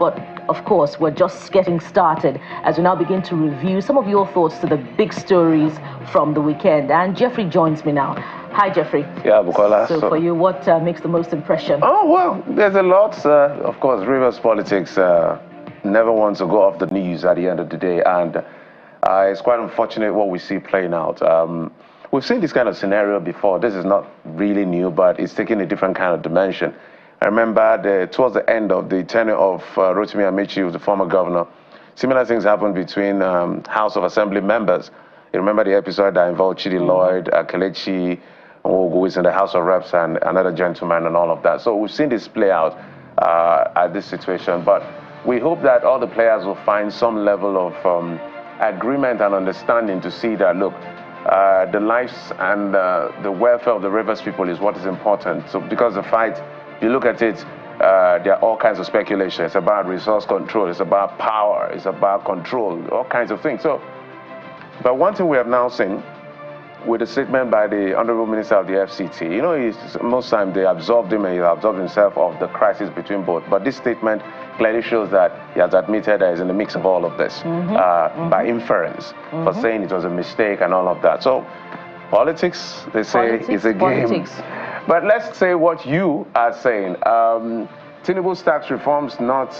but of course, we're just getting started as we now begin to review some of your thoughts to the big stories from the weekend. And Jeffrey joins me now. Hi, Jeffrey. Yeah, Bukola. So for you, what makes the most impression? Oh, well, there's a lot. Of course, Rivers politics never want to go off the news at the end of the day. And it's quite unfortunate what we see playing out. We've seen this kind of scenario before. This is not really new, but it's taking a different kind of dimension. I remember towards the end of the tenure of Rotimi Amaechi, who was the former governor, similar things happened between House of Assembly members. You remember the episode that involved Chidi Lloyd, Kelechi, who is in the House of Reps, and another gentleman and all of that. So we've seen this play out at this situation, but we hope that all the players will find some level of agreement and understanding to see that, look, the lives and the welfare of the Rivers people is what is important. So because the fight, you look at it, there are all kinds of speculation. It's about resource control, it's about power, it's about control, all kinds of things. So, but one thing we have now seen with a statement by the Honorable Minister of the FCT, you know, most times they absolved him and he absolved himself of the crisis between both. But this statement clearly shows that he has admitted that he's in the mix of all of this by inference for saying it was a mistake and all of that. So politics, they say, is a game. But let's say what you are saying. Tinubu's tax reforms not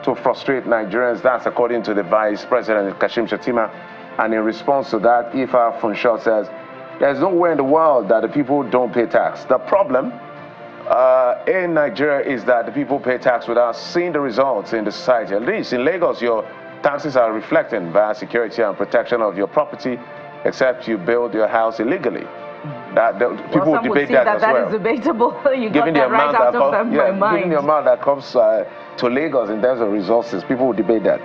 to frustrate Nigerians. That's according to the Vice President, Kashim Shettima. And in response to that, Ifa Funshaw says, there's nowhere in the world that the people don't pay tax. The problem in Nigeria is that the people pay tax without seeing the results in the society. At least in Lagos, your taxes are reflecting via security and protection of your property, except you build your house illegally. People debate that as well. That is debatable. You given got that right out of my mind. Given the amount that comes to Lagos in terms of resources, people will debate that.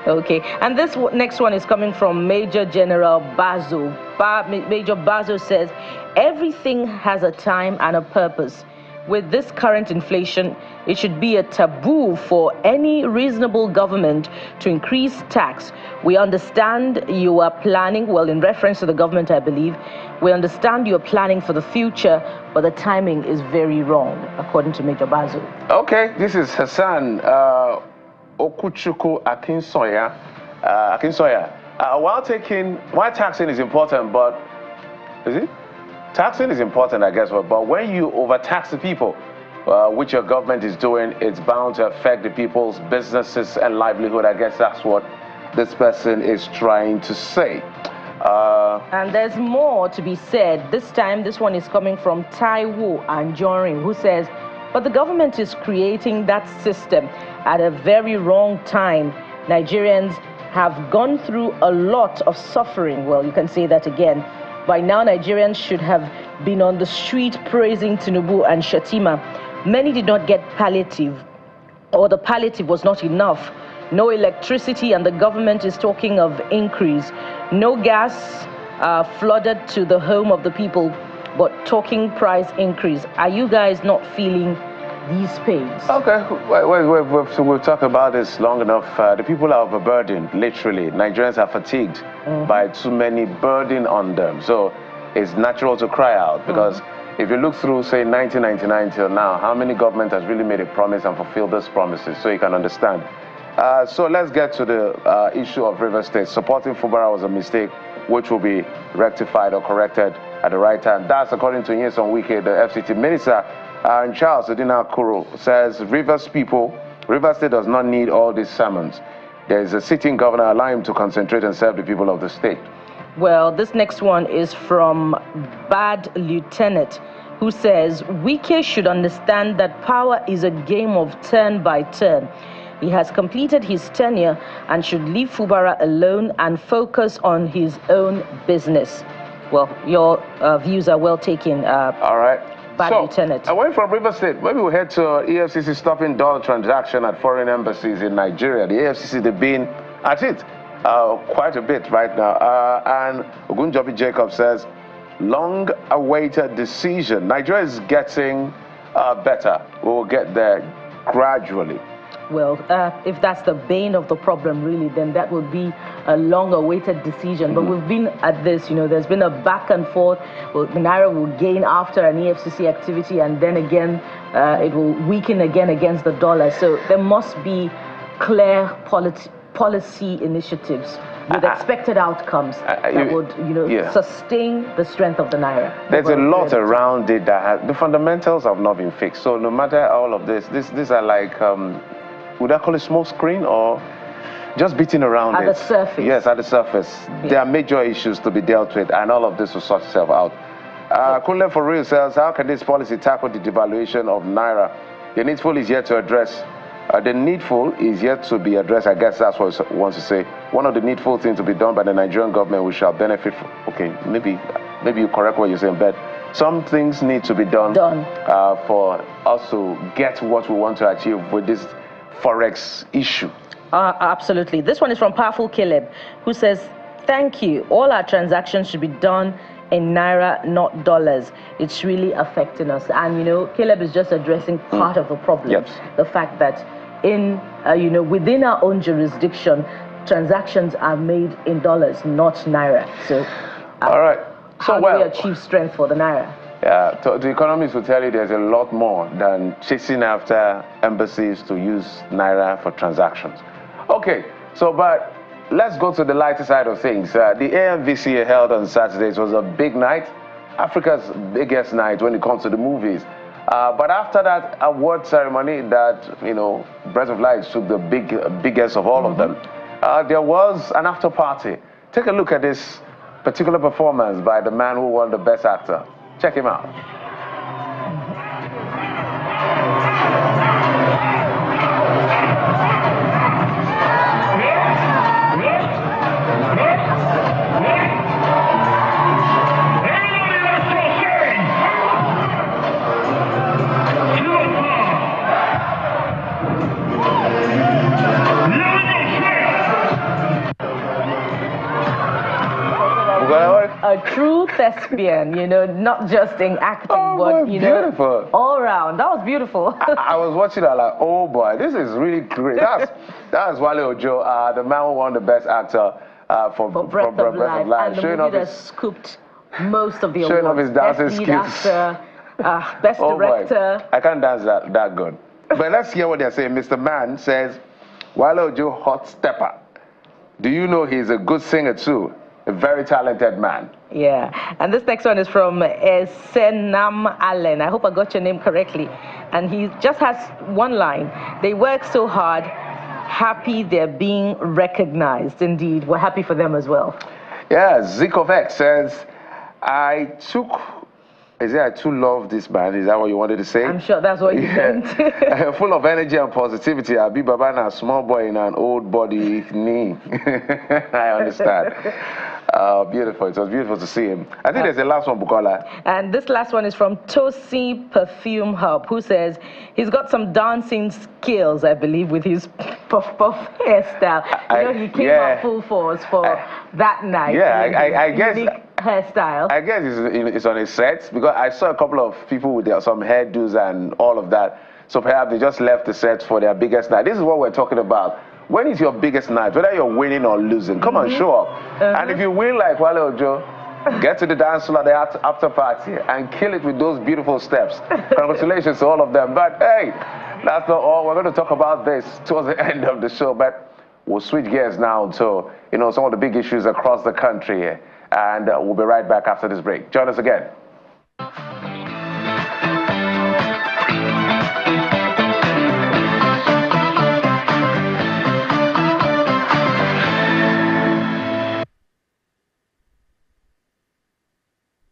Okay, and this next one is coming from Major General Bazo. Major Bazo says, everything has a time and a purpose. With this current inflation, it should be a taboo for any reasonable government to increase tax. We understand you are planning, well, in reference to the government, I believe, we understand you are planning for the future, but the timing is very wrong, according to Major Bazo. Okay, this is Hassan Okuchuku Akinsoya. While taxing is important, but is it? Taxing is important, I guess, but when you overtax the people, which your government is doing, it's bound to affect the people's businesses and livelihood. I guess that's what this person is trying to say. And there's more to be said. This time, this one is coming from Taiwo Anjorin, who says, but the government is creating that system at a very wrong time. Nigerians have gone through a lot of suffering. Well, you can say that again. By now, Nigerians should have been on the street praising Tinubu and Shettima. Many did not get palliative, or the palliative was not enough. No electricity, and the government is talking of increase. No gas flooded to the home of the people, but talking price increase. Are you guys not feeling these pains? Okay, we've talked about this long enough. The people are overburdened, literally. Nigerians are fatigued by too many burden on them. So it's natural to cry out, because if you look through, say, 1999 till now, how many government has really made a promise and fulfilled those promises, so you can understand. So let's get to the issue of River State. Supporting Fubara was a mistake, which will be rectified or corrected at the right time. That's according to Nyesom Wike, the FCT minister. And Charles Edina Kuro says, Rivers State does not need all these sermons. There is a sitting governor, allow him to concentrate and serve the people of the state. Well, this next one is from Bad Lieutenant, who says, Wike should understand that power is a game of turn by turn. He has completed his tenure and should leave Fubara alone and focus on his own business. Well, your views are well taken. All right. Bad Lieutenant. Away from River State, maybe we'll head to EFCC stopping dollar transaction at foreign embassies in Nigeria. The EFCC, they've been at it quite a bit right now. And Ogunjobi Jacob says, long-awaited decision. Nigeria is getting better. We will get there gradually. Well, if that's the bane of the problem, really, then that would be a long-awaited decision. But we've been at this, there's been a back and forth. Well, the Naira will gain after an EFCC activity, and then again, it will weaken again against the dollar. So there must be clear policy initiatives with expected outcomes that would, sustain the strength of the Naira. There's a lot around it that the fundamentals have not been fixed. So no matter all of this, these are like, would I call it smoke screen or just beating around at the surface? Yes, at the surface. Yeah. There are major issues to be dealt with, and all of this will sort itself out. Kunle for real says, how can this policy tackle the devaluation of Naira? The needful is yet to address. The needful is yet to be addressed. I guess that's what he wants to say. One of the needful things to be done by the Nigerian government, we shall benefit from. Okay, maybe you correct what you're saying, but some things need to be done. For us to get what we want to achieve with this Forex issue. Absolutely. This one is from Powerful Caleb, who says, thank you. All our transactions should be done in Naira, not dollars. It's really affecting us. And, Caleb is just addressing part of the problem. Yes. The fact that within our own jurisdiction, transactions are made in dollars, not Naira. So, all right. So how do we achieve strength for the Naira? Yeah, the economists will tell you there's a lot more than chasing after embassies to use Naira for transactions. Okay, but let's go to the lighter side of things. The AMVCA held on Saturday. It was a big night, Africa's biggest night when it comes to the movies. But after that award ceremony that, Breath of Light took the biggest of all of them, there was an after party. Take a look at this particular performance by the man who won the Best Actor. Check him out. A true thespian, not just in acting, but, beautiful. All around. That was beautiful. I was watching that like, oh boy, this is really great. That's Wale Ojo, the man who won the Best Actor for Breath of Life. And the movie that scooped most of the awards. Showing off his dancing skills. Best actor, Best Director. Boy. I can't dance that good. But let's hear what they're saying. Mr. Man says, Wale Ojo, hot stepper. Do you know he's a good singer too? A very talented man. Yeah, and this next one is from Senam Allen. I hope I got your name correctly. And he just has one line. They work so hard, happy they're being recognized. Indeed, we're happy for them as well. Yeah, Zikovec says, I too love this man. Is that what you wanted to say? I'm sure that's what you meant. Full of energy and positivity. Abi Babana, a small boy in an old body knee. I understand. Beautiful. It was beautiful to see him. I think there's the last one, Bukola. And this last one is from Tosi Perfume Hub, who says he's got some dancing skills, I believe, with his puff hairstyle. He came out full force for that night. Yeah, I guess. Hairstyle. I guess it's on his set, because I saw a couple of people with some hairdos and all of that. So perhaps they just left the set for their biggest night. This is what we're talking about. When is your biggest night? Whether you're winning or losing, come on, show up. And if you win like Wale Ojo, get to the dance floor at the after party and kill it with those beautiful steps. Congratulations to all of them. But hey, that's not all. We're going to talk about this towards the end of the show. But we'll switch gears now to some of the big issues across the country. And we'll be right back after this break. Join us again.